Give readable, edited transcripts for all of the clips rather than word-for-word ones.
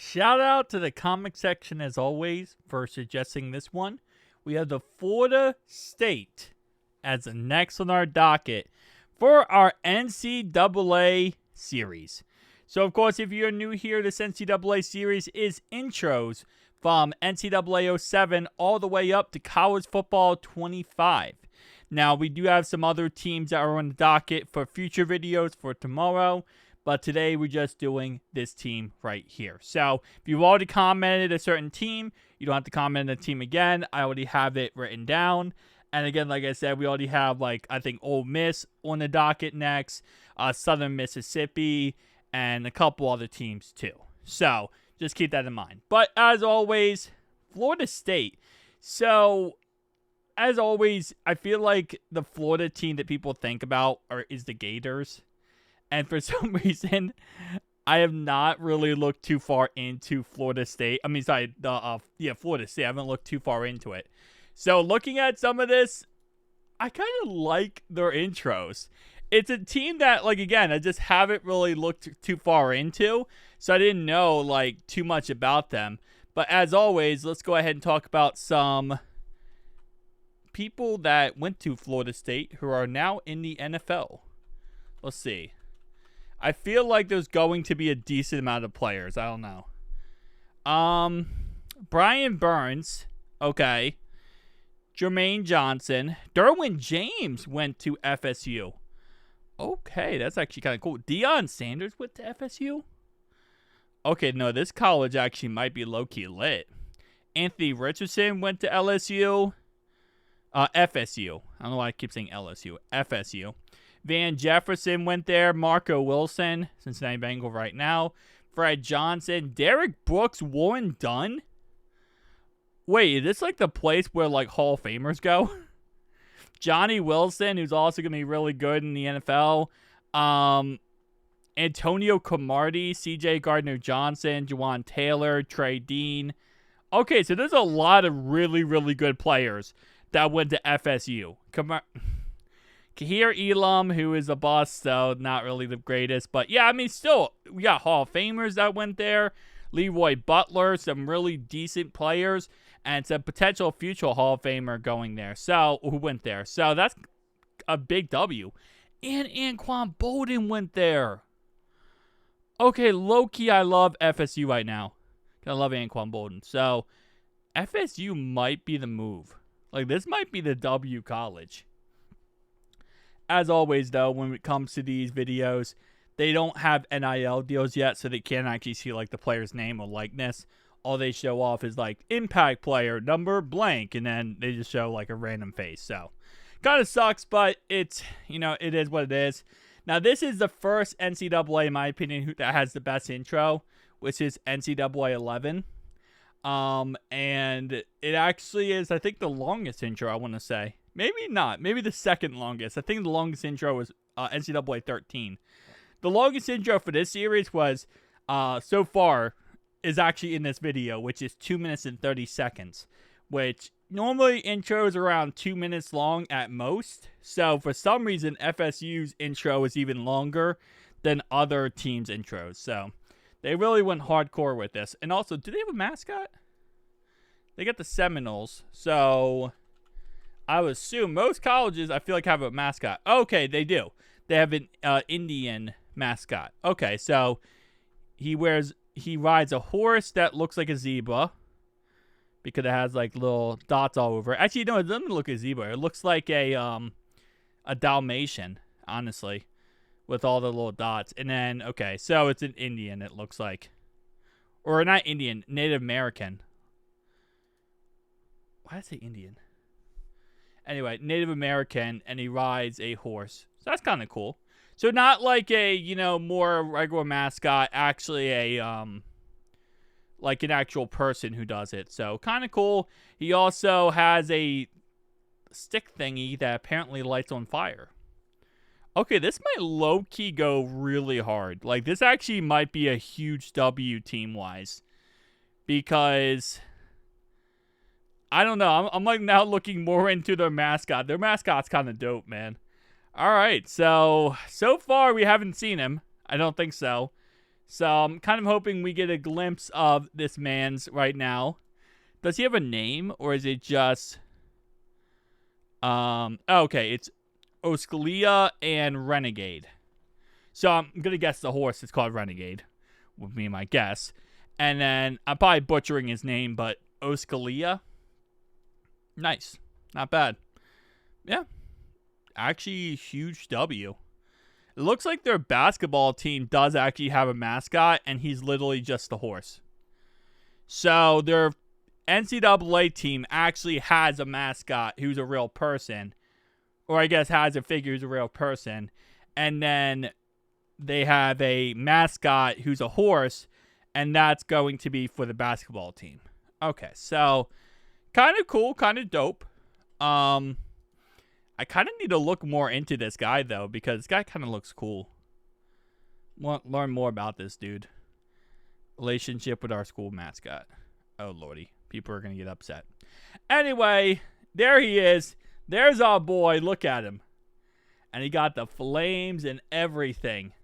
Shout out to the comic section as always for suggesting this one. We have the Florida State as the next on our docket for our NCAA series. So, of course, if you're new here, this NCAA series is intros from NCAA 07 all the way up to college football 25. Now, we do have some other teams that are on the docket for future videos for tomorrow, but today we're just doing this team right here. So, if you've already commented a certain team, you don't have to comment on the team again. I already have it written down. And again, like I said, we already have, I think Ole Miss on the docket next, Southern Mississippi, and a couple other teams too. So, just keep that in mind. But as always, Florida State. So, as always, I feel like the Florida team that people think about is the Gators. And for some reason, I have not really looked too far into Florida State. Florida State. I haven't looked too far into it. So looking at some of this, I kind of like their intros. It's a team that, again, I just haven't really looked too far into. So I didn't know, too much about them. But as always, let's go ahead and talk about some people that went to Florida State who are now in the NFL. Let's see. I feel like there's going to be a decent amount of players. I don't know. Brian Burns. Okay. Jermaine Johnson. Derwin James went to FSU. Okay, that's actually kind of cool. Deion Sanders went to FSU? Okay, no, this college actually might be low-key lit. Anthony Richardson went to LSU. FSU. I don't know why I keep saying LSU. FSU. Van Jefferson went there. Marco Wilson, Cincinnati Bengal right now. Fred Johnson. Derek Brooks. Warren Dunn. Wait, is this the place where Hall of Famers go? Johnny Wilson, who's also going to be really good in the NFL. Antonio Cromartie, CJ Gardner-Johnson, Juwan Taylor, Trey Dean. Okay, so there's a lot of really, really good players that went to FSU. Kahir Elam, who is a bust, so not really the greatest. But yeah, still, we got Hall of Famers that went there. Leroy Butler, some really decent players. And some potential future Hall of Famer going there. So, who went there. So, that's a big W. And Anquan Bolden went there. Okay, low-key, I love FSU right now. I love Anquan Bolden. So, FSU might be the move. This might be the W college. As always, though, when it comes to these videos, they don't have NIL deals yet, so they can't actually see, the player's name or likeness. All they show off is, impact player, number blank, and then they just show, a random face. So, kind of sucks, but it is what it is. Now, this is the first NCAA, in my opinion, that has the best intro, which is NCAA 11. And it actually is, I think, the longest intro, I want to say. Maybe not. Maybe the second longest. I think the longest intro was NCAA 13. The longest intro for this series was, so far, is actually in this video, which is 2 minutes and 30 seconds, which normally intros around 2 minutes long at most. So for some reason, FSU's intro is even longer than other teams' intros. So they really went hardcore with this. And also, do they have a mascot? They got the Seminoles. So I would assume most colleges, I feel have a mascot. Okay, they do. They have an Indian mascot. Okay, so he rides a horse that looks like a zebra because it has little dots all over it. Actually, no, it doesn't look like a zebra. It looks like a Dalmatian, honestly, with all the little dots. And then, okay, so it's an Indian, it looks like. Or not Indian, Native American. Why did I say Indian? Anyway, Native American, and he rides a horse. So that's kind of cool. So not a, more regular mascot, actually a, an actual person who does it. So kind of cool. He also has a stick thingy that apparently lights on fire. Okay, this might low-key go really hard. This actually might be a huge W team-wise. Because, I don't know, I'm now looking more into their mascot. Their mascot's kind of dope, man. All right, so far we haven't seen him. I don't think so. So I'm kind of hoping we get a glimpse of this man's right now. Does he have a name, or is it just... okay, it's Oscalia and Renegade. So I'm going to guess the horse is called Renegade, would be my guess. And then I'm probably butchering his name, but Oscalia. Nice. Not bad. Yeah. Actually, huge W. It looks like their basketball team does actually have a mascot, and he's literally just the horse. So their NCAA team actually has a mascot who's a real person. Or I guess has a figure who's a real person. And then they have a mascot who's a horse, and that's going to be for the basketball team. Okay, so kind of cool, kind of dope. I kind of need to look more into this guy, though, because this guy kind of looks cool. Want learn more about this dude. Relationship with our school mascot. Oh, lordy. People are going to get upset. Anyway, there he is. There's our boy. Look at him. And he got the flames and everything.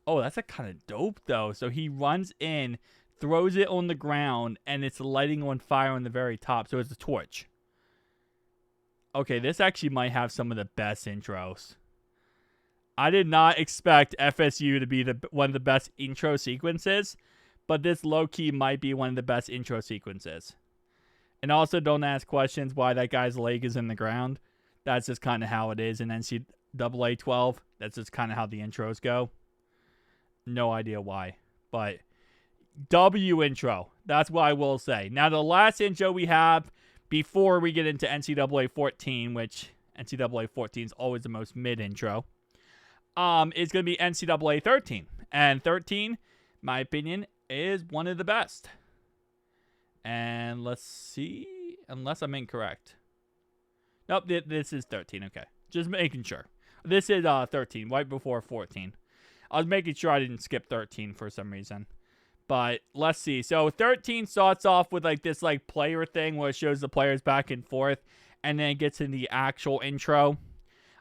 Oh, that's a kind of dope, though. So he runs in, throws it on the ground, and it's lighting on fire on the very top. So it's a torch. Okay, this actually might have some of the best intros. I did not expect FSU to be one of the best intro sequences, but this low-key might be one of the best intro sequences. And also, don't ask questions why that guy's leg is in the ground. That's just kind of how it is in NCAA 12. That's just kind of how the intros go. No idea why, but W intro. That's what I will say. Now, the last intro we have before we get into NCAA 14, which NCAA 14 is always the most mid intro, is going to be NCAA 13. And 13, my opinion, is one of the best. And let's see, unless I'm incorrect. Nope, this is 13. Okay, just making sure. This is 13, right before 14. I was making sure I didn't skip 13 for some reason. But let's see. So 13 starts off with like this like player thing where it shows the players back and forth, and then it gets in the actual intro.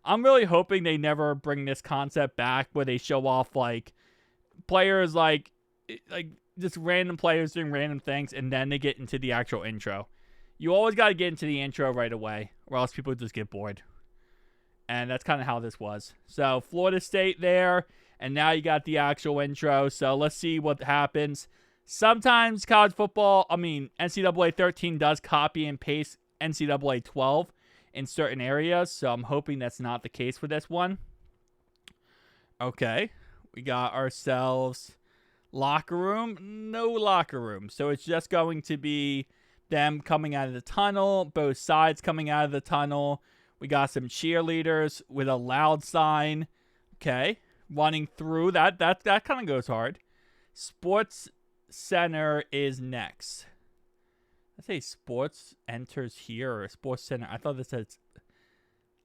I'm really hoping they never bring this concept back where they show off like players like just random players doing random things, and then they get into the actual intro. You always got to get into the intro right away, or else people just get bored. And that's kind of how this was. So Florida State there. And now you got the actual intro. So let's see what happens. Sometimes NCAA 13 does copy and paste NCAA 12 in certain areas. So I'm hoping that's not the case for this one. Okay. We got ourselves locker room. No locker room. So it's just going to be them coming out of the tunnel. Both sides coming out of the tunnel. We got some cheerleaders with a loud sign. Okay. Running through that kind of goes hard. Sports Center is next. I say sports enters here or sports center. I thought that said.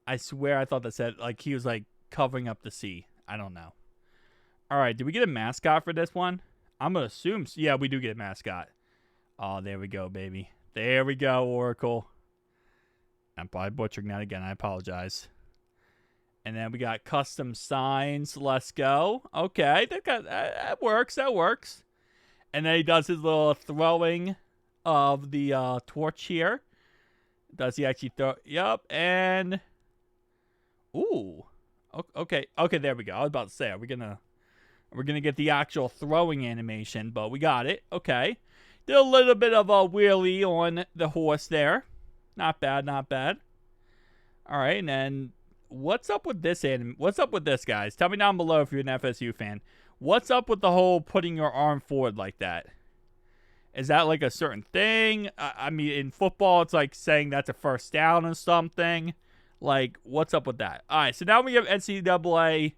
I swear I thought that said like he was like covering up the sea. I don't know. All right, did we get a mascot for this one? I'm gonna assume. Yeah, we do get a mascot. Oh, there we go, baby. There we go, Oracle. I'm probably butchering that again. I apologize. And then we got custom signs. Let's go. Okay, that works. That works. And then he does his little throwing of the torch here. Does he actually throw? Yep. And ooh. Okay. Okay. There we go. I was about to say, we're gonna get the actual throwing animation, but we got it. Okay. Did a little bit of a wheelie on the horse there. Not bad. Not bad. All right, and then. What's up with this What's up with this, guys? Tell me down below if you're an FSU fan. What's up with the whole putting your arm forward like that? Is that like a certain thing? I mean, in football, it's like saying that's a first down or something. Like, what's up with that? All right, so now we have NCAA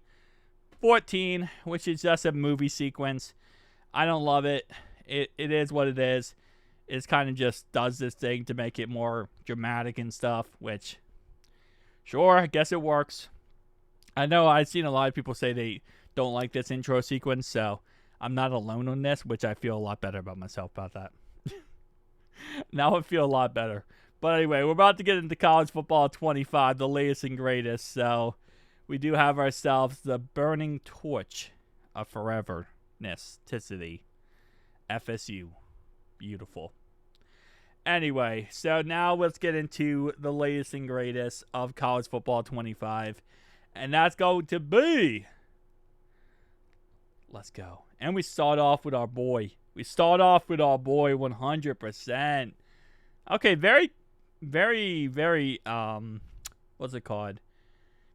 14, which is just a movie sequence. I don't love it. It is what it is. It kind of just does this thing to make it more dramatic and stuff, which... Sure, I guess it works. I know I've seen a lot of people say they don't like this intro sequence, so I'm not alone on this, which I feel a lot better about myself about that. Now I feel a lot better. But anyway, we're about to get into college football 25, the latest and greatest. So we do have ourselves the burning torch of forever. Ticity. FSU. Beautiful. Anyway, so now let's get into the latest and greatest of college football 25. And that's going to be... Let's go. And we start off with our boy. 100%. Okay, very, what's it called?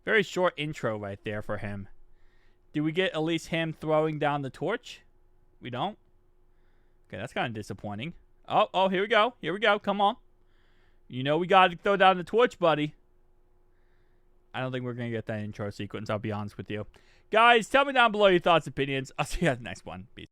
Very short intro right there for him. Do we get at least him throwing down the torch? We don't? Okay, that's kind of disappointing. Oh, here we go. Come on. You know we got to throw down the torch, buddy. I don't think we're going to get that intro sequence, I'll be honest with you. Guys, tell me down below your thoughts, opinions. I'll see you guys next one. Peace.